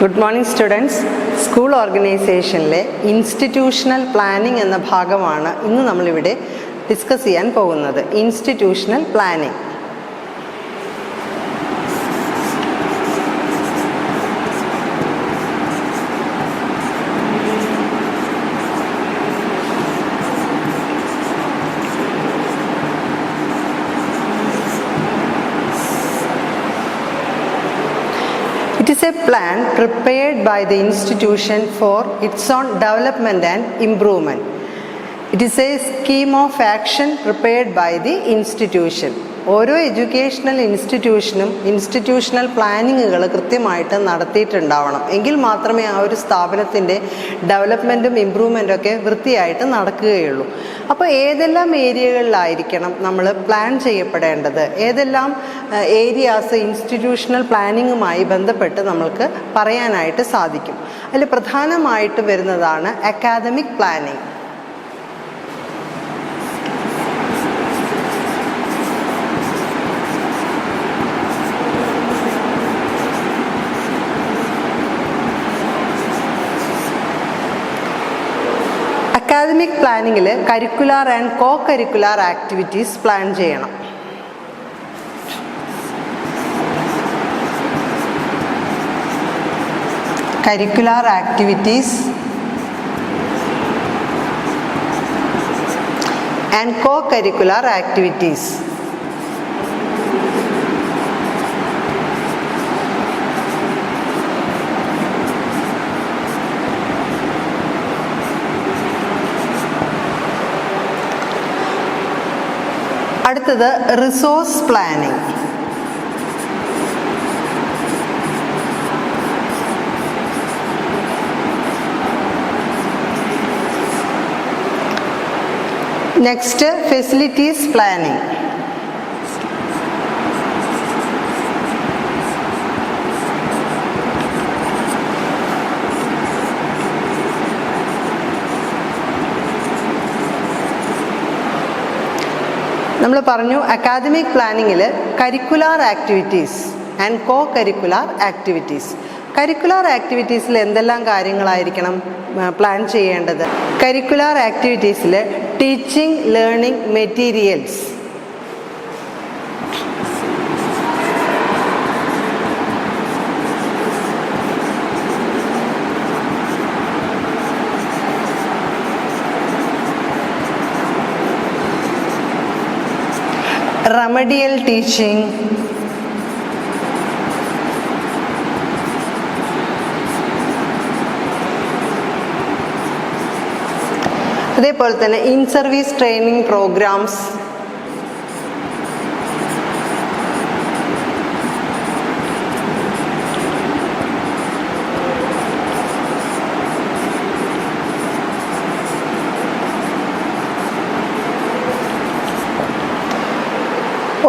Good morning students. School ഓർഗനൈസേഷനിലെ institutional planning എന്ന ഭാഗമാണ് ഇന്ന് നമ്മളിവിടെ ഡിസ്കസ് ചെയ്യാൻ പോകുന്നത്. Institutional planning. It is a plan prepared by the institution for its own development and improvement. It is a scheme of action prepared by the institution. ഓരോ educational ഇൻസ്റ്റിറ്റ്യൂഷനും institutional പ്ലാനിങ്ങുകൾ കൃത്യമായിട്ട് നടത്തിയിട്ടുണ്ടാവണം. എങ്കിൽ മാത്രമേ ആ ഒരു സ്ഥാപനത്തിൻ്റെ ഡെവലപ്മെൻറ്റും ഇമ്പ്രൂവ്മെൻറ്റും ഒക്കെ വൃത്തിയായിട്ട് നടക്കുകയുള്ളൂ. അപ്പോൾ ഏതെല്ലാം ഏരിയകളിലായിരിക്കണം നമ്മൾ പ്ലാൻ ചെയ്യപ്പെടേണ്ടത്, ഏതെല്ലാം ഏരിയാസ് ഇൻസ്റ്റിറ്റ്യൂഷണൽ പ്ലാനിങ്ങുമായി ബന്ധപ്പെട്ട് നമ്മൾക്ക് പറയാനായിട്ട് സാധിക്കും. അതിൽ പ്രധാനമായിട്ട് വരുന്നതാണ് അക്കാദമിക് പ്ലാനിങ്. അക്കാദമിക് പ്ലാനിങ്ങിൽ curricular and co curricular activities plan ചെയ്യണം. Curricular activities and co curricular activities. അടുത്തത് resource planning. Next facilities planning. നമ്മൾ പറഞ്ഞു അക്കാദമിക് പ്ലാനിങ്ങിൽ curricular activities and co curricular activities. Curricular ആക്ടിവിറ്റീസിൽ എന്തെല്ലാം കാര്യങ്ങളായിരിക്കണം പ്ലാൻ ചെയ്യേണ്ടത്? കരിക്കുലാർ ആക്ടിവിറ്റീസിൽ teaching learning materials, remedial teaching, അതേപോലെ തന്നെ in service training programmes,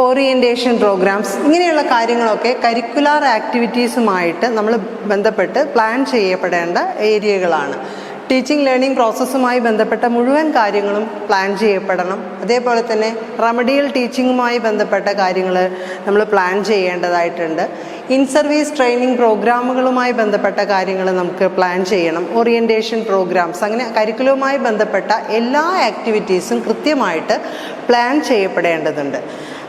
orientation programmes, ഇങ്ങനെയുള്ള കാര്യങ്ങളൊക്കെ കരിക്കുലാർ ആക്ടിവിറ്റീസുമായിട്ട് നമ്മൾ ബന്ധപ്പെട്ട് പ്ലാൻ ചെയ്യപ്പെടേണ്ട ഏരിയകളാണ്. ടീച്ചിങ് ലേണിംഗ് പ്രോസസ്സുമായി ബന്ധപ്പെട്ട മുഴുവൻ കാര്യങ്ങളും പ്ലാൻ ചെയ്യപ്പെടണം. അതേപോലെ തന്നെ റെമഡിയൽ ടീച്ചിങ്ങുമായി ബന്ധപ്പെട്ട കാര്യങ്ങൾ നമ്മൾ പ്ലാൻ ചെയ്യേണ്ടതായിട്ടുണ്ട്. ഇൻ സർവീസ് ട്രെയിനിങ് പ്രോഗ്രാമുകളുമായി ബന്ധപ്പെട്ട കാര്യങ്ങൾ നമുക്ക് പ്ലാൻ ചെയ്യണം. ഓറിയൻറ്റേഷൻ പ്രോഗ്രാംസ്, അങ്ങനെ കരിക്കുലവുമായി ബന്ധപ്പെട്ട എല്ലാ ആക്ടിവിറ്റീസും കൃത്യമായിട്ട് പ്ലാൻ ചെയ്യപ്പെടേണ്ടതുണ്ട്.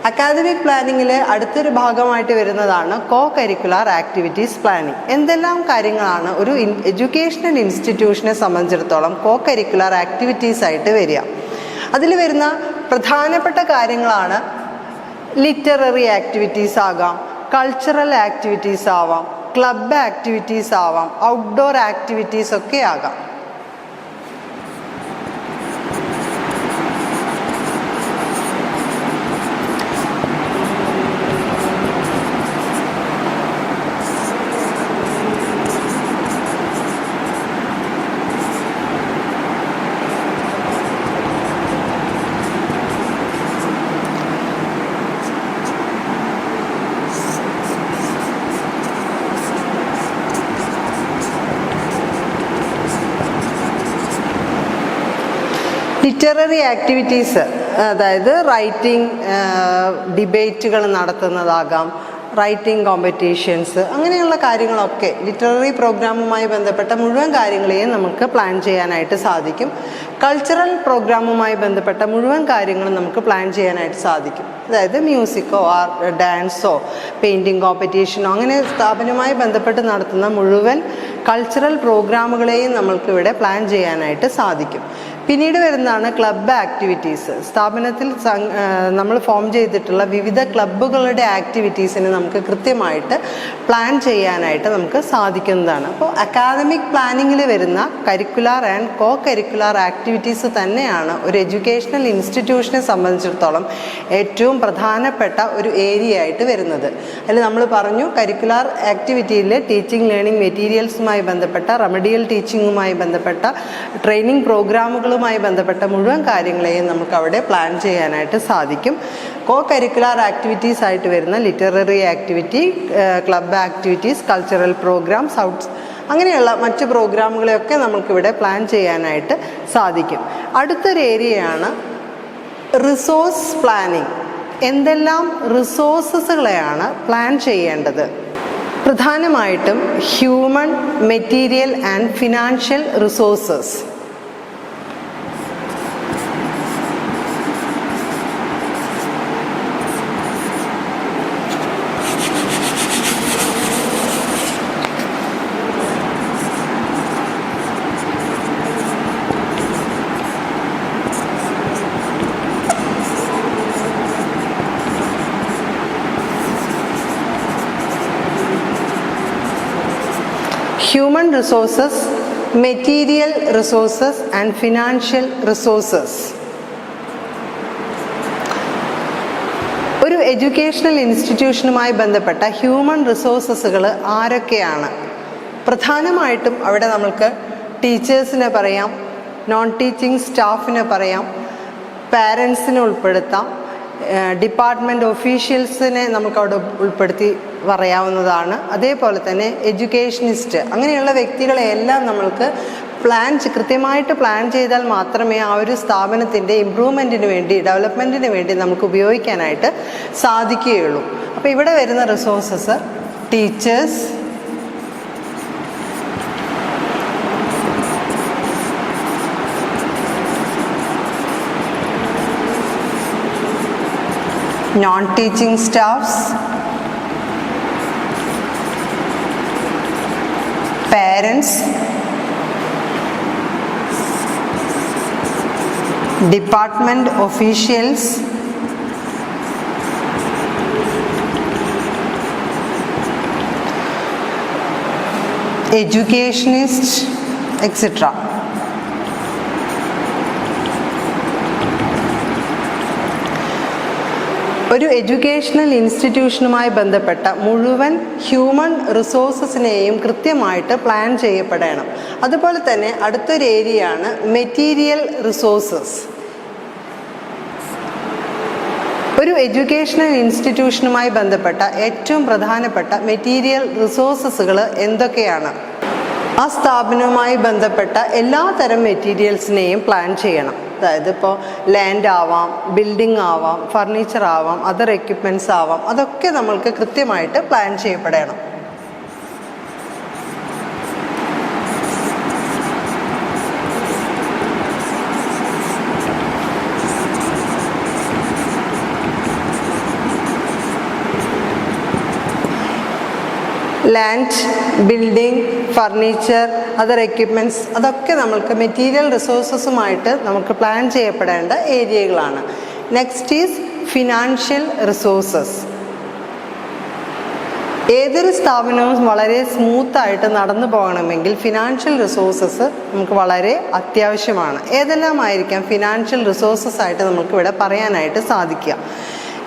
അക്കാദമിക് പ്ലാനിങ്ങിൽ അടുത്തൊരു ഭാഗമായിട്ട് വരുന്നതാണ് കോ കരിക്കുലാർ ആക്ടിവിറ്റീസ് പ്ലാനിങ്. എന്തെല്ലാം കാര്യങ്ങളാണ് ഒരു എഡ്യൂക്കേഷണൽ ഇൻസ്റ്റിറ്റ്യൂഷനെ സംബന്ധിച്ചിടത്തോളം കോ കരിക്കുലാർ ആക്ടിവിറ്റീസ് ആയിട്ട് വരിക? അതിൽ വരുന്ന പ്രധാനപ്പെട്ട കാര്യങ്ങളാണ് ലിറ്റററി ആക്ടിവിറ്റീസ് ആകാം, കൾച്ചറൽ ആക്ടിവിറ്റീസ് ആവാം, ക്ലബ് ആക്ടിവിറ്റീസ് ആവാം, ഔട്ട്ഡോർ ആക്ടിവിറ്റീസ് ഒക്കെ ആകാം. ലിറ്റററി ആക്ടിവിറ്റീസ്, അതായത് റൈറ്റിംഗ്, ഡിബേറ്റുകൾ നടത്തുന്നതാകാം, റൈറ്റിംഗ് കോമ്പറ്റീഷൻസ്, അങ്ങനെയുള്ള കാര്യങ്ങളൊക്കെ ലിറ്റററി പ്രോഗ്രാമുമായി ബന്ധപ്പെട്ട മുഴുവൻ കാര്യങ്ങളെയും നമുക്ക് പ്ലാൻ ചെയ്യാനായിട്ട് സാധിക്കും. കൾച്ചറൽ പ്രോഗ്രാമുമായി ബന്ധപ്പെട്ട മുഴുവൻ കാര്യങ്ങളും നമുക്ക് പ്ലാൻ ചെയ്യാനായിട്ട് സാധിക്കും. അതായത് മ്യൂസിക്കോ ഡാൻസോ പെയിൻറ്റിങ് കോമ്പറ്റീഷനോ അങ്ങനെ സ്ഥാപനവുമായി ബന്ധപ്പെട്ട് നടത്തുന്ന മുഴുവൻ കൾച്ചറൽ പ്രോഗ്രാമുകളെയും നമ്മൾക്കിവിടെ പ്ലാൻ ചെയ്യാനായിട്ട് സാധിക്കും. പിന്നീട് വരുന്നതാണ് ക്ലബ്ബ് ആക്ടിവിറ്റീസ്. സ്ഥാപനത്തിൽ നമ്മൾ ഫോം ചെയ്തിട്ടുള്ള വിവിധ ക്ലബ്ബുകളുടെ ആക്ടിവിറ്റീസിന് നമുക്ക് കൃത്യമായിട്ട് പ്ലാൻ ചെയ്യാനായിട്ട് നമുക്ക് സാധിക്കുന്നതാണ്. അപ്പോൾ അക്കാദമിക് പ്ലാനിങ്ങിൽ വരുന്ന curricular and co curricular activities തന്നെയാണ് ഒരു എഡ്യൂക്കേഷണൽ ഇൻസ്റ്റിറ്റ്യൂഷനെ സംബന്ധിച്ചിടത്തോളം ഏറ്റവും പ്രധാനപ്പെട്ട ഒരു ഏരിയ ആയിട്ട് വരുന്നത്. അതിൽ നമ്മൾ പറഞ്ഞു കരിക്കുലാർ ആക്ടിവിറ്റിയിൽ ടീച്ചിങ് ലേണിംഗ് മെറ്റീരിയൽസുമായി ബന്ധപ്പെട്ട റെമഡിയൽ ടീച്ചിങ്ങുമായി ബന്ധപ്പെട്ട ട്രെയിനിങ് പ്രോഗ്രാമുകളുമായി ബന്ധപ്പെട്ട മുഴുവൻ കാര്യങ്ങളെയും നമുക്ക് അവിടെ പ്ലാൻ ചെയ്യാനായിട്ട് സാധിക്കും. കോ കരിക്കുലാർ ആക്ടിവിറ്റീസ് ആയിട്ട് വരുന്ന literary activity, club activities, cultural programmes, അങ്ങനെയുള്ള മറ്റ് പ്രോഗ്രാമുകളെയൊക്കെ നമുക്കിവിടെ പ്ലാൻ ചെയ്യാനായിട്ട് സാധിക്കും. അടുത്തൊരു ഏരിയയാണ് റിസോഴ്സ് പ്ലാനിങ്. എന്തെല്ലാം റിസോഴ്സസുകളെയാണ് പ്ലാൻ ചെയ്യേണ്ടത്? പ്രധാനമായിട്ടും human, material and financial resources. Human resources, material resources and financial resources. ഒരു എഡ്യൂക്കേഷണൽ ഇൻസ്റ്റിറ്റ്യൂഷനുമായി ബന്ധപ്പെട്ട ഹ്യൂമൻ റിസോഴ്സസുകൾ ആരൊക്കെയാണ്? പ്രധാനമായിട്ടും അവിടെ നമുക്ക് ടീച്ചേഴ്സിനെ പറയാം, നോൺ ടീച്ചിങ് സ്റ്റാഫിനെ പറയാം, പാരൻസിനെ ഉൾപ്പെടുത്താം, ഡിപ്പാർട്ട്മെൻറ്റ് ഒഫീഷ്യൽസിനെ നമുക്കവിടെ ഉൾപ്പെടുത്തി പറയാവുന്നതാണ്. അതേപോലെ തന്നെ എഡ്യൂക്കേഷനിസ്റ്റ്, അങ്ങനെയുള്ള വ്യക്തികളെയെല്ലാം നമ്മൾക്ക് കൃത്യമായിട്ട് പ്ലാൻ ചെയ്താൽ മാത്രമേ ആ ഒരു സ്ഥാപനത്തിൻ്റെ ഇമ്പ്രൂവ്മെൻറ്റിന് വേണ്ടി, ഡെവലപ്മെൻറ്റിന് വേണ്ടി നമുക്ക് ഉപയോഗിക്കാനായിട്ട് സാധിക്കുകയുള്ളൂ. അപ്പോൾ ഇവിടെ വരുന്ന resources teachers, non-teaching staffs, parents, department officials, educationists, etc. ഒരു എഡ്യൂക്കേഷണൽ ഇൻസ്റ്റിറ്റ്യൂഷനുമായി ബന്ധപ്പെട്ട മുഴുവൻ ഹ്യൂമൻ റിസോഴ്സസിനെയും കൃത്യമായിട്ട് പ്ലാൻ ചെയ്യപ്പെടണം. അതുപോലെ തന്നെ അടുത്തൊരു ഏരിയയാണ് മെറ്റീരിയൽ റിസോഴ്സസ്. ഒരു എഡ്യൂക്കേഷണൽ ഇൻസ്റ്റിറ്റ്യൂഷനുമായി ബന്ധപ്പെട്ട ഏറ്റവും പ്രധാനപ്പെട്ട മെറ്റീരിയൽ റിസോഴ്സസുകൾ എന്തൊക്കെയാണ്? ആ സ്ഥാപനവുമായി ബന്ധപ്പെട്ട എല്ലാ തരം മെറ്റീരിയൽസിനെയും പ്ലാൻ ചെയ്യണം. അതായത് ഇപ്പോൾ ലാൻഡ് ആവാം, ബിൽഡിംഗ് ആവാം, ഫർണിച്ചർ ആവാം, അതർ എക്യുപ്മെൻറ്റ്സ് ആവാം, അതൊക്കെ നമ്മൾക്ക് കൃത്യമായിട്ട് പ്ലാൻ ചെയ്യപ്പെടണം. Land, building, furniture, other equipments, അതൊക്കെ നമ്മൾക്ക് മെറ്റീരിയൽ റിസോഴ്സസുമായിട്ട് നമുക്ക് പ്ലാൻ ചെയ്യപ്പെടേണ്ട ഏരിയകളാണ്. Next is financial resources. ഏതൊരു സ്ഥാപനവും വളരെ സ്മൂത്തായിട്ട് നടന്നു പോകണമെങ്കിൽ ഫിനാൻഷ്യൽ റിസോഴ്സസ് നമുക്ക് വളരെ അത്യാവശ്യമാണ്. ഏതെല്ലാമായിരിക്കാം ഫിനാൻഷ്യൽ റിസോഴ്സസ് ആയിട്ട് നമുക്ക് ഇവിടെ പറയാനായിട്ട് സാധിക്കുക?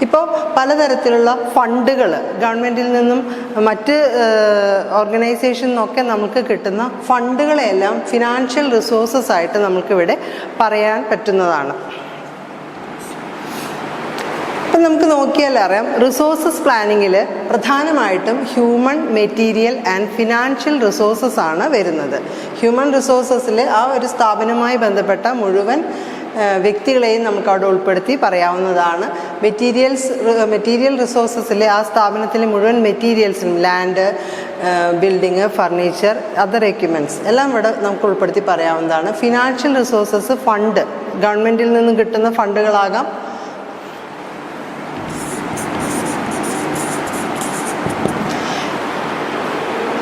ഇപ്പോൾ പലതരത്തിലുള്ള ഫണ്ടുകൾ ഗവൺമെൻറ്റിൽ നിന്നും മറ്റ് ഓർഗനൈസേഷനിൽ നിന്നൊക്കെ നമുക്ക് കിട്ടുന്ന ഫണ്ടുകളെല്ലാം ഫിനാൻഷ്യൽ റിസോഴ്സസ് ആയിട്ട് നമുക്കിവിടെ പറയാൻ പറ്റുന്നതാണ്. അപ്പം നമുക്ക് നോക്കിയാൽ അറിയാം, റിസോഴ്സസ് പ്ലാനിങ്ങിൽ പ്രധാനമായിട്ടും human, material and financial resources ആണ് വരുന്നത്. ഹ്യൂമൻ റിസോഴ്സസിൽ ആ ഒരു സ്ഥാപനവുമായി ബന്ധപ്പെട്ട മുഴുവൻ വ്യക്തികളെയും നമുക്ക് അവിടെ ഉൾപ്പെടുത്തി പറയാവുന്നതാണ്. മെറ്റീരിയൽ റിസോഴ്സസിലെ ആ സ്ഥാപനത്തിലെ മുഴുവൻ മെറ്റീരിയൽസിനും land, building, furniture, other equipments എല്ലാം ഇവിടെ നമുക്ക് ഉൾപ്പെടുത്തി പറയാവുന്നതാണ്. ഫിനാൻഷ്യൽ റിസോഴ്സസ്, ഫണ്ട്, ഗവൺമെൻറ്റിൽ നിന്ന് കിട്ടുന്ന ഫണ്ടുകളാകാം,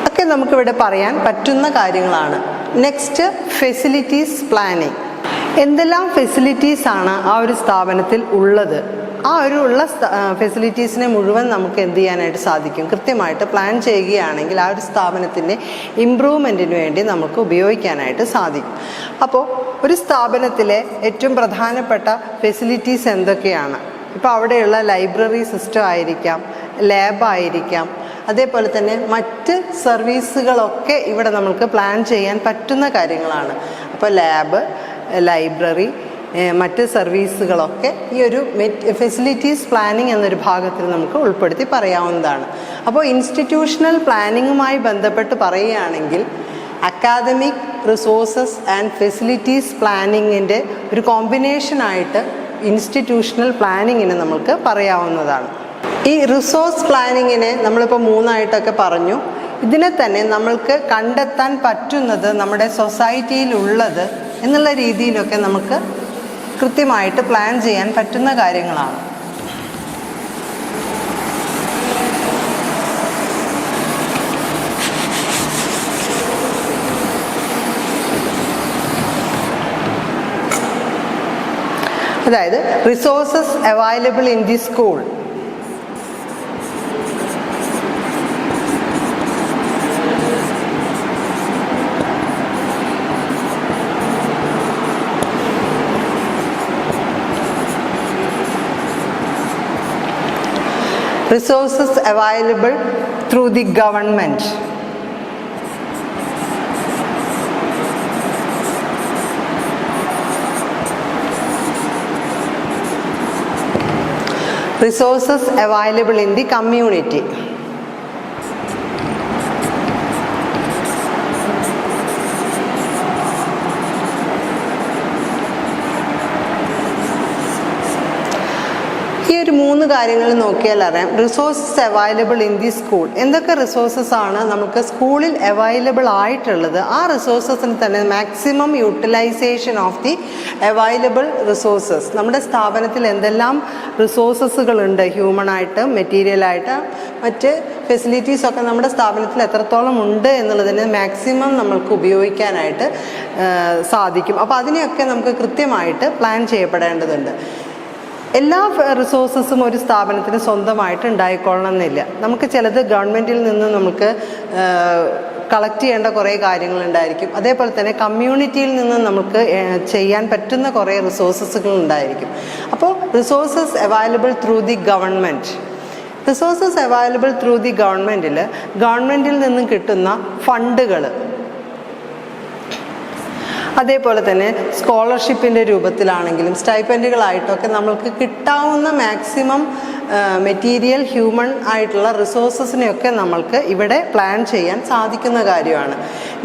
ഒക്കെ നമുക്കിവിടെ പറയാൻ പറ്റുന്ന കാര്യങ്ങളാണ്. Next, facilities planning. എന്തെല്ലാം ഫെസിലിറ്റീസാണ് ആ ഒരു സ്ഥാപനത്തിൽ ഉള്ളത്, ആ ഒരു ഉള്ള ഫെസിലിറ്റീസിനെ മുഴുവൻ നമുക്ക് എന്ത് ചെയ്യാനായിട്ട് സാധിക്കും, കൃത്യമായിട്ട് പ്ലാൻ ചെയ്യുകയാണെങ്കിൽ ആ ഒരു സ്ഥാപനത്തിൻ്റെ ഇമ്പ്രൂവ്മെൻറ്റിന് വേണ്ടി നമുക്ക് ഉപയോഗിക്കാനായിട്ട് സാധിക്കും. അപ്പോൾ ഒരു സ്ഥാപനത്തിലെ ഏറ്റവും പ്രധാനപ്പെട്ട ഫെസിലിറ്റീസ് എന്തൊക്കെയാണ്? ഇപ്പോൾ അവിടെയുള്ള ലൈബ്രറി സിസ്റ്റം ആയിരിക്കാം, ലാബായിരിക്കാം, അതേപോലെ തന്നെ മറ്റ് സർവീസുകളൊക്കെ ഇവിടെ നമുക്ക് പ്ലാൻ ചെയ്യാൻ പറ്റുന്ന കാര്യങ്ങളാണ്. അപ്പോൾ ലാബ്, ലൈബ്രറി, മറ്റ് സർവീസുകളൊക്കെ ഈ ഒരു ഫെസിലിറ്റീസ് പ്ലാനിങ് എന്നൊരു ഭാഗത്തിൽ നമുക്ക് ഉൾപ്പെടുത്തി പറയാവുന്നതാണ്. അപ്പോൾ ഇൻസ്റ്റിറ്റ്യൂഷണൽ പ്ലാനിങ്ങുമായി ബന്ധപ്പെട്ട് പറയുകയാണെങ്കിൽ അക്കാദമിക് റിസോഴ്സസ് ആൻഡ് ഫെസിലിറ്റീസ് പ്ലാനിങ്ങിൻ്റെ ഒരു കോമ്പിനേഷനായിട്ട് ഇൻസ്റ്റിറ്റ്യൂഷണൽ പ്ലാനിങ്ങിനെ നമുക്ക് പറയാവുന്നതാണ്. ഈ റിസോഴ്സ് പ്ലാനിങ്ങിനെ നമ്മളിപ്പോൾ 3ആയിട്ടൊക്കെ പറഞ്ഞു. ഇതിനെ തന്നെ നമ്മൾക്ക് കണ്ടെത്താൻ പറ്റുന്നത് നമ്മുടെ സൊസൈറ്റിയിലുള്ളത് എന്നുള്ള രീതിയിലൊക്കെ നമുക്ക് കൃത്യമായിട്ട് പ്ലാൻ ചെയ്യാൻ പറ്റുന്ന കാര്യങ്ങളാണ്. അതായത് resources available in the school. Resources available through the government. Resources available in the community. ഈ ഒരു 3 കാര്യങ്ങൾ നോക്കിയാൽ അറിയാം. Resources available in the school. എന്തൊക്കെ റിസോഴ്സസ് ആണ് നമുക്ക് സ്കൂളിൽ അവൈലബിൾ ആയിട്ടുള്ളത്? ആ റിസോഴ്സസിന് തന്നെ maximum utilisation of the available resources. നമ്മുടെ സ്ഥാപനത്തിൽ എന്തെല്ലാം റിസോഴ്സസുകളുണ്ട്, ഹ്യൂമണായിട്ട്, മെറ്റീരിയലായിട്ട്, മറ്റ് ഫെസിലിറ്റീസൊക്കെ നമ്മുടെ സ്ഥാപനത്തിൽ എത്രത്തോളം ഉണ്ട് എന്നുള്ളതിന് മാക്സിമം നമ്മൾക്ക് ഉപയോഗിക്കാനായിട്ട് സാധിക്കും. അപ്പോൾ അതിനെയൊക്കെ നമുക്ക് കൃത്യമായിട്ട് പ്ലാൻ ചെയ്യപ്പെടേണ്ടതുണ്ട്. എല്ലാ റിസോഴ്സസും ഒരു സ്ഥാപനത്തിന് സ്വന്തമായിട്ട് ഉണ്ടായിക്കൊള്ളണമെന്നില്ല. നമുക്ക് ചിലത് ഗവൺമെൻറ്റിൽ നിന്ന് നമുക്ക് കളക്ട് ചെയ്യേണ്ട കുറേ കാര്യങ്ങളുണ്ടായിരിക്കും. അതേപോലെ തന്നെ കമ്മ്യൂണിറ്റിയിൽ നിന്ന് നമുക്ക് ചെയ്യാൻ പറ്റുന്ന കുറേ റിസോഴ്സസുകൾ ഉണ്ടായിരിക്കും. അപ്പോൾ resources available through the government. Resources available through the ഗവൺമെൻറ്റിൽ നിന്നും കിട്ടുന്ന ഫണ്ടുകൾ, അതേപോലെ തന്നെ സ്കോളർഷിപ്പിൻ്റെ രൂപത്തിലാണെങ്കിലും സ്റ്റൈപ്പൻഡുകളായിട്ടൊക്കെ നമ്മൾക്ക് കിട്ടാവുന്ന മാക്സിമം മെറ്റീരിയൽ, ഹ്യൂമൺ ആയിട്ടുള്ള റിസോഴ്സസിനെയൊക്കെ നമ്മൾക്ക് ഇവിടെ പ്ലാൻ ചെയ്യാൻ സാധിക്കുന്ന കാര്യമാണ്.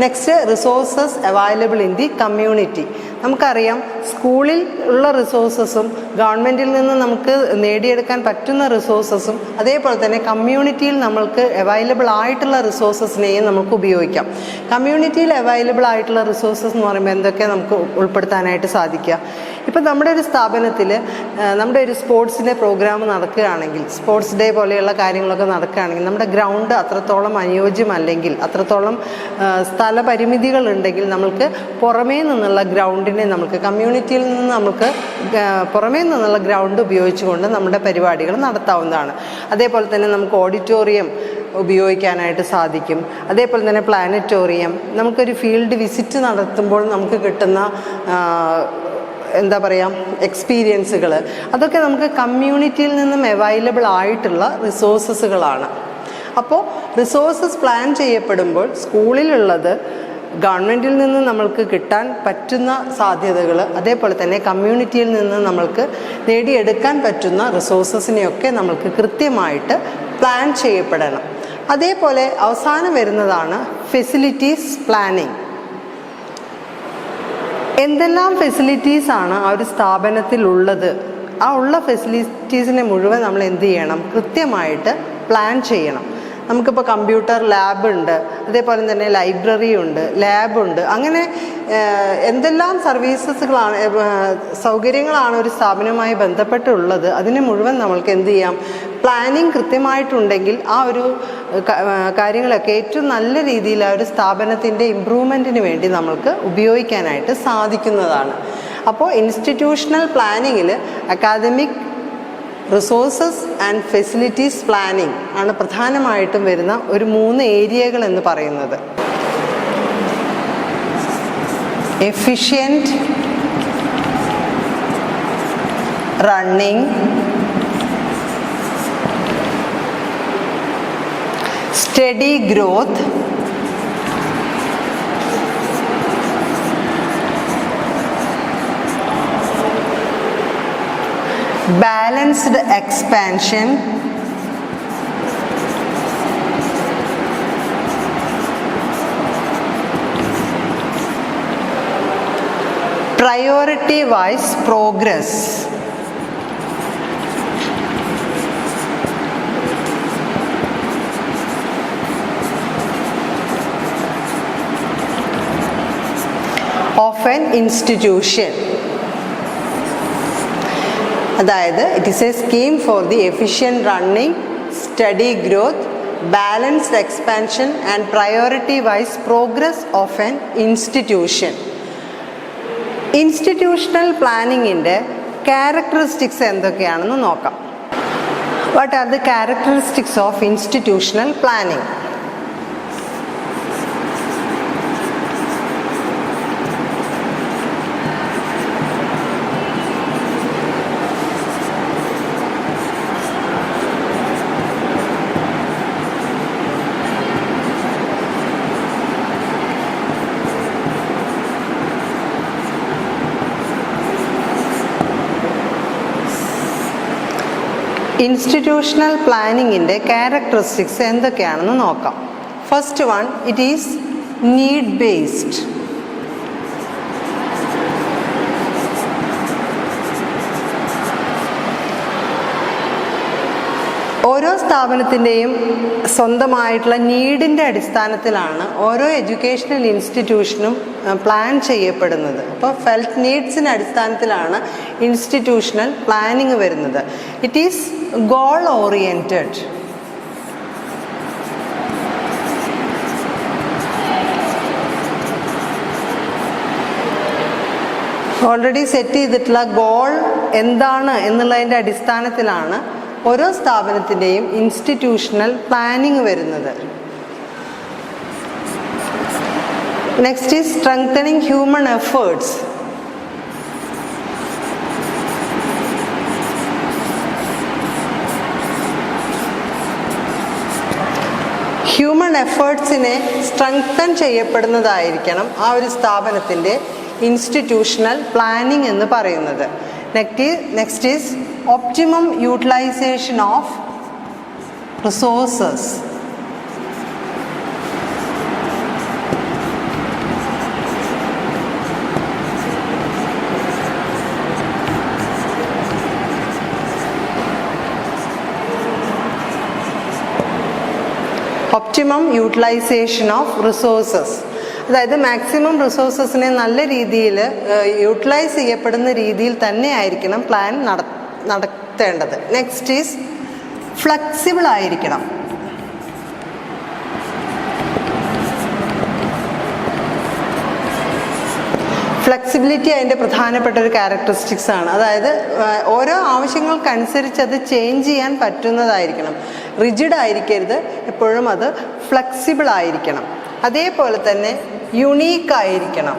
Next, resources available in the community. നമുക്കറിയാം സ്കൂളിൽ ഉള്ള റിസോഴ്സസും ഗവൺമെൻറ്റിൽ നിന്ന് നമുക്ക് നേടിയെടുക്കാൻ പറ്റുന്ന റിസോഴ്സസും അതേപോലെ തന്നെ കമ്മ്യൂണിറ്റിയിൽ നമ്മൾക്ക് അവൈലബിൾ ആയിട്ടുള്ള റിസോഴ്സസിനെയും നമുക്ക് ഉപയോഗിക്കാം. കമ്മ്യൂണിറ്റിയിൽ അവൈലബിൾ ആയിട്ടുള്ള റിസോഴ്സസ് എന്ന് പറയുമ്പോൾ എന്തൊക്കെ നമുക്ക് ഉൾപ്പെടുത്താനായിട്ട് സാധിക്കുക? ഇപ്പം നമ്മുടെ ഒരു സ്ഥാപനത്തിൽ നമ്മുടെ ഒരു സ്പോർട്സിൻ്റെ പ്രോഗ്രാം നടക്കുകയാണെങ്കിൽ, സ്പോർട്സ് ഡേ പോലെയുള്ള കാര്യങ്ങളൊക്കെ നടക്കുകയാണെങ്കിൽ നമ്മുടെ ഗ്രൗണ്ട് അത്രത്തോളം അനുയോജ്യമല്ലെങ്കിൽ, അത്രത്തോളം സ്ഥലപരിമിതികൾ ഉണ്ടെങ്കിൽ നമ്മൾക്ക് പുറമേ നിന്നുള്ള ഗ്രൗണ്ടിനെ നമുക്ക് കമ്മ്യൂണിറ്റിയിൽ നിന്ന് നമുക്ക് പുറമേ നിന്നുള്ള ഗ്രൗണ്ട് ഉപയോഗിച്ചുകൊണ്ട് നമ്മുടെ പരിപാടികൾ നടത്താവുന്നതാണ്. അതേപോലെ തന്നെ നമുക്ക് ഓഡിറ്റോറിയം ഉപയോഗിക്കാനായിട്ട് സാധിക്കും. അതേപോലെ തന്നെ പ്ലാനറ്റോറിയം, നമുക്കൊരു ഫീൽഡ് വിസിറ്റ് നടത്തുമ്പോൾ നമുക്ക് കിട്ടുന്ന എന്താ പറയുക എക്സ്പീരിയൻസുകൾ, അതൊക്കെ നമുക്ക് കമ്മ്യൂണിറ്റിയിൽ നിന്നും അവൈലബിൾ ആയിട്ടുള്ള റിസോഴ്സസുകളാണ്. അപ്പോൾ റിസോഴ്സസ് പ്ലാൻ ചെയ്യപ്പെടുമ്പോൾ സ്കൂളിലുള്ളത്, ഗവൺമെൻറ്റിൽ നിന്ന് നമ്മൾക്ക് കിട്ടാൻ പറ്റുന്ന സാധ്യതകൾ, അതേപോലെ തന്നെ കമ്മ്യൂണിറ്റിയിൽ നിന്ന് നമ്മൾക്ക് നേടിയെടുക്കാൻ പറ്റുന്ന റിസോഴ്സസിനെയൊക്കെ നമ്മൾക്ക് കൃത്യമായിട്ട് പ്ലാൻ ചെയ്യപ്പെടണം. അതേപോലെ അവസാനം വരുന്നതാണ് ഫെസിലിറ്റീസ് പ്ലാനിങ്. എന്തെല്ലാം ഫെസിലിറ്റീസാണ് ആ ഒരു സ്ഥാപനത്തിലുള്ളത്, ആ ഉള്ള ഫെസിലിറ്റീസിനെ മുഴുവൻ നമ്മൾ എന്ത് ചെയ്യണം, കൃത്യമായിട്ട് പ്ലാൻ ചെയ്യണം. നമുക്കിപ്പോൾ കമ്പ്യൂട്ടർ ലാബ് ഉണ്ട്, അതേപോലെ തന്നെ ലൈബ്രറി ഉണ്ട്, ലാബുണ്ട്, അങ്ങനെ എന്തെല്ലാം സർവീസസുകളാണ്, സൗകര്യങ്ങളാണ് ഒരു സ്ഥാപനവുമായി ബന്ധപ്പെട്ടുള്ളത്, അതിനെ മുഴുവൻ നമ്മൾക്ക് എന്ത് ചെയ്യാം, പ്ലാനിങ് കൃത്യമായിട്ടുണ്ടെങ്കിൽ ആ ഒരു കാര്യങ്ങളൊക്കെ ഏറ്റവും നല്ല രീതിയിൽ ആ ഒരു സ്ഥാപനത്തിൻ്റെ ഇമ്പ്രൂവ്മെൻറ്റിന് വേണ്ടി നമ്മൾക്ക് ഉപയോഗിക്കാനായിട്ട് സാധിക്കുന്നതാണ്. അപ്പോൾ ഇൻസ്റ്റിറ്റ്യൂഷണൽ പ്ലാനിങ്ങിൽ academic resources and facilities planning ആണ് പ്രധാനമായിട്ടും വരുന്ന ഒരു 3 ഏരിയകൾ എന്ന് പറയുന്നത്. Efficient running, steady growth, balanced expansion, priority wise progress. Of an institution. അതായത് it is a scheme for the efficient running, steady growth, balanced expansion and priority wise progress of an institution. Institutional പ്ലാനിങ്ങിൻ്റെ characteristics എന്തൊക്കെയാണെന്ന് നോക്കാം. What are the characteristics of institutional planning? Institutional പ്ലാനിങ്ങിൻ്റെ characteristics എന്തൊക്കെയാണെന്ന് നോക്കാം. First one, it is need based. ഓരോ സ്ഥാപനത്തിൻ്റെയും സ്വന്തമായിട്ടുള്ള നീഡിൻ്റെ അടിസ്ഥാനത്തിലാണ് ഓരോ എഡ്യൂക്കേഷണൽ ഇൻസ്റ്റിറ്റ്യൂഷനും പ്ലാൻ ചെയ്യപ്പെടുന്നത്. അപ്പോൾ ഫെൽറ്റ് നീഡ്സിൻ്റെ അടിസ്ഥാനത്തിലാണ് ഇൻസ്റ്റിറ്റ്യൂഷണൽ പ്ലാനിങ് വരുന്നത്. It is goal oriented. Already set ചെയ്തിട്ടുള്ള ഗോൾ എന്താണ് എന്നുള്ളതിൻ്റെ അടിസ്ഥാനത്തിലാണ് ഓരോ സ്ഥാപനത്തിൻ്റെയും ഇൻസ്റ്റിറ്റ്യൂഷണൽ പ്ലാനിങ് വരുന്നത്. Next is strengthening human efforts. Human എഫേർട്സിനെ സ്ട്രെങ്തൻ ചെയ്യപ്പെടുന്നതായിരിക്കണം ആ ഒരു സ്ഥാപനത്തിൻ്റെ ഇൻസ്റ്റിറ്റ്യൂഷണൽ പ്ലാനിങ് എന്ന് പറയുന്നത്. Next is optimum utilization of resources. Optimum utilization of resources. അതായത് മാക്സിമം റിസോഴ്സസിനെ നല്ല രീതിയിൽ യൂട്ടിലൈസ് ചെയ്യപ്പെടുന്ന രീതിയിൽ തന്നെ ആയിരിക്കണം പ്ലാൻ നടത്തേണ്ടത്. നെക്സ്റ്റ് ഈസ് ഫ്ലെക്സിബിൾ ആയിരിക്കണം. ഫ്ലെക്സിബിലിറ്റി അതിൻ്റെ പ്രധാനപ്പെട്ട ഒരു ക്യാരക്ടറിസ്റ്റിക്സ് ആണ്. അതായത് ഓരോ ആവശ്യങ്ങൾക്കനുസരിച്ച് അത് ചേഞ്ച് ചെയ്യാൻ പറ്റുന്നതായിരിക്കണം. റിജിഡ് ആയിരിക്കരുത്, എപ്പോഴും അത് ഫ്ലെക്സിബിൾ ആയിരിക്കണം. അതേപോലെ തന്നെ യുണീക്ക് ആയിരിക്കണം.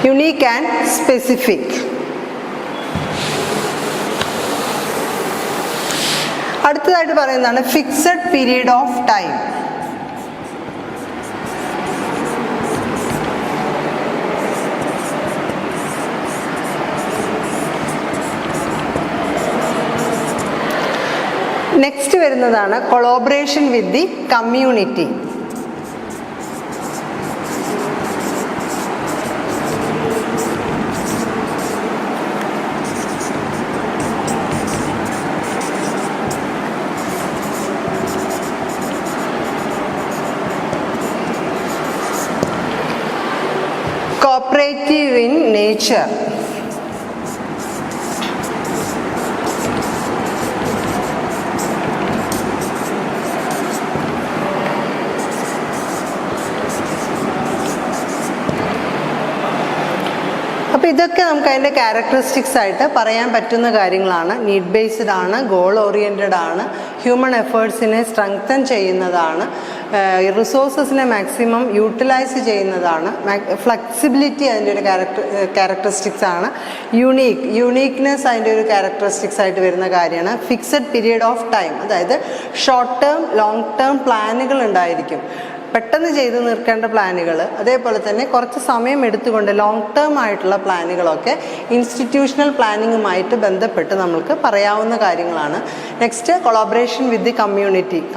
Unique and specific. അടുത്തതായിട്ട് പറയുന്നതാണ് fixed period of time. Next വരുന്നതാണ് collaboration with the community. nature. അപ്പോൾ ഇതൊക്കെ നമുക്ക് അതിൻ്റെ ക്യാരക്ടറിസ്റ്റിക്സ് ആയിട്ട് പറയാൻ പറ്റുന്ന കാര്യങ്ങളാണ്. നീഡ് ബേസ്ഡ് ആണ്, ഗോൾ ഓറിയൻറ്റഡ് ആണ്, ഹ്യൂമൻ എഫേർട്സിനെ സ്ട്രെങ്തൻ ചെയ്യുന്നതാണ്, റിസോഴ്സസിനെ മാക്സിമം യൂട്ടിലൈസ് ചെയ്യുന്നതാണ്, ഫ്ലെക്സിബിലിറ്റി അതിൻ്റെ ഒരു ക്യാരക്ടറിസ്റ്റിക്സ് ആണ്, യൂണീക്നെസ് അതിൻ്റെ ഒരു ക്യാരക്ടറിസ്റ്റിക്സ് ആയിട്ട് വരുന്ന കാര്യമാണ്. ഫിക്സഡ് പീരിയഡ് ഓഫ് ടൈം, അതായത് ഷോർട്ട് ടേം ലോങ് ടേം പ്ലാനുകൾ ഉണ്ടായിരിക്കും. പെട്ടെന്ന് ചെയ്തു തീർക്കേണ്ട പ്ലാനുകൾ, അതേപോലെ തന്നെ കുറച്ച് സമയം എടുത്തുകൊണ്ട് ലോങ് ടേം ആയിട്ടുള്ള പ്ലാനുകളൊക്കെ ഇൻസ്റ്റിറ്റ്യൂഷണൽ പ്ലാനിങ്ങുമായിട്ട് ബന്ധപ്പെട്ട് നമുക്ക് പറയാവുന്ന കാര്യങ്ങളാണ്. നെക്സ്റ്റ്, കൊളാബറേഷൻ വിത്ത് ദി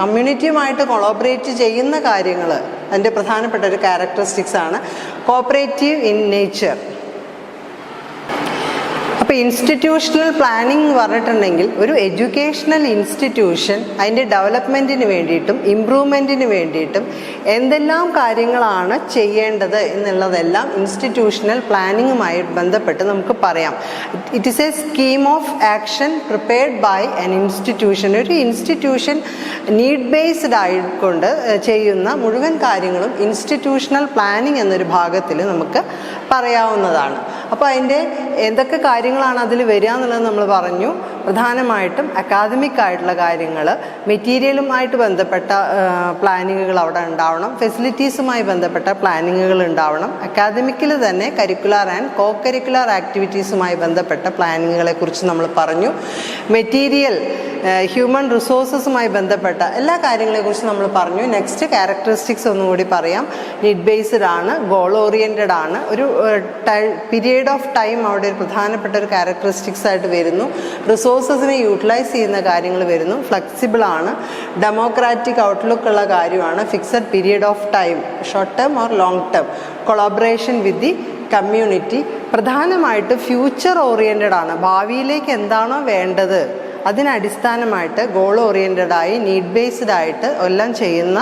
കമ്മ്യൂണിറ്റിയുമായിട്ട് കൊളാബറേറ്റ് ചെയ്യുന്ന കാര്യങ്ങൾ അതിൻ്റെ പ്രധാനപ്പെട്ട ഒരു ക്യാരക്ടറിസ്റ്റിക്സ് ആണ്. Cooperative in nature. അപ്പോൾ ഇൻസ്റ്റിറ്റ്യൂഷണൽ പ്ലാനിംഗ് എന്ന് പറഞ്ഞിട്ടുണ്ടെങ്കിൽ ഒരു എഡ്യൂക്കേഷണൽ ഇൻസ്റ്റിറ്റ്യൂഷൻ അതിൻ്റെ ഡെവലപ്മെൻറ്റിന് വേണ്ടിയിട്ടും ഇമ്പ്രൂവ്മെൻറ്റിന് വേണ്ടിയിട്ടും എന്തെല്ലാം കാര്യങ്ങളാണ് ചെയ്യേണ്ടത് എന്നുള്ളതെല്ലാം ഇൻസ്റ്റിറ്റ്യൂഷണൽ പ്ലാനിങ്ങുമായി ബന്ധപ്പെട്ട് നമുക്ക് പറയാം. It is a scheme of action prepared by an institution. ഒരു ഇൻസ്റ്റിറ്റ്യൂഷൻ നീഡ് ബേസ്ഡ് ആയിക്കൊണ്ട് ചെയ്യുന്ന മുഴുവൻ കാര്യങ്ങളും ഇൻസ്റ്റിറ്റ്യൂഷണൽ പ്ലാനിങ് എന്നൊരു ഭാഗത്തിൽ നമുക്ക് പറയാവുന്നതാണ്. അപ്പോൾ അതിൻ്റെ എന്തൊക്കെ കാര്യങ്ങളാണ് അതിൽ വരിക എന്നുള്ളത് നമ്മൾ പറഞ്ഞു. പ്രധാനമായിട്ടും അക്കാദമിക് ആയിട്ടുള്ള കാര്യങ്ങൾ, മെറ്റീരിയലുമായിട്ട് ബന്ധപ്പെട്ട പ്ലാനിങ്ങുകൾ അവിടെ ഉണ്ടാവണം, ഫെസിലിറ്റീസുമായി ബന്ധപ്പെട്ട പ്ലാനിങ്ങുകൾ ഉണ്ടാവണം. അക്കാദമിക്കിൽ തന്നെ കരിക്കുലർ ആൻഡ് കോ കരിക്കുലർ ആക്ടിവിറ്റീസുമായി ബന്ധപ്പെട്ട പ്ലാനിങ്ങുകളെ കുറിച്ച് നമ്മൾ പറഞ്ഞു. മെറ്റീരിയൽ, ഹ്യൂമൻ റിസോഴ്സസുമായി ബന്ധപ്പെട്ട എല്ലാ കാര്യങ്ങളെക്കുറിച്ച് നമ്മൾ പറഞ്ഞു. നെക്സ്റ്റ്, ക്യാരക്ടറിസ്റ്റിക്സ് ഒന്നുകൂടി പറയാം. നീഡ് ബേസ്ഡ് ആണ്, ഗോൾ ഓറിയൻറ്റഡ് ആണ്, ഒരു പീരിയഡ് ഓഫ് ടൈം അവിടെ ഒരു പ്രധാനപ്പെട്ട ഒരു ക്യാരക്ടറിസ്റ്റിക്സ് ആയിട്ട് വരുന്നു. റിസോഴ്സസിനെ യൂട്ടിലൈസ് ചെയ്യുന്ന കാര്യങ്ങൾ വരുന്നു. ഫ്ലെക്സിബിൾ ആണ്, ഡെമോക്രാറ്റിക് ഔട്ട്ലുക്ക് ഉള്ള കാര്യമാണ്. Fixed period of time, short term or long term. Collaboration with the community. പ്രധാനമായിട്ട് ഫ്യൂച്ചർ ഓറിയൻറ്റഡ് ആണ്, ഭാവിയിലേക്ക് എന്താണോ വേണ്ടത് അതിനടിസ്ഥാനമായിട്ട് ഗോൾ ഓറിയൻറ്റഡായി നീഡ് ബേസ്ഡ് ആയിട്ട് എല്ലാം ചെയ്യുന്ന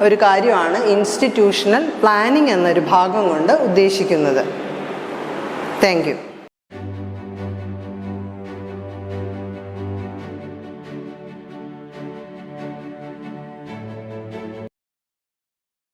ഒരു കാര്യമാണ് ഇൻസ്റ്റിറ്റ്യൂഷണൽ പ്ലാനിംഗ് എന്നൊരു ഭാഗം കൊണ്ട് ഉദ്ദേശിക്കുന്നത്. Thank you.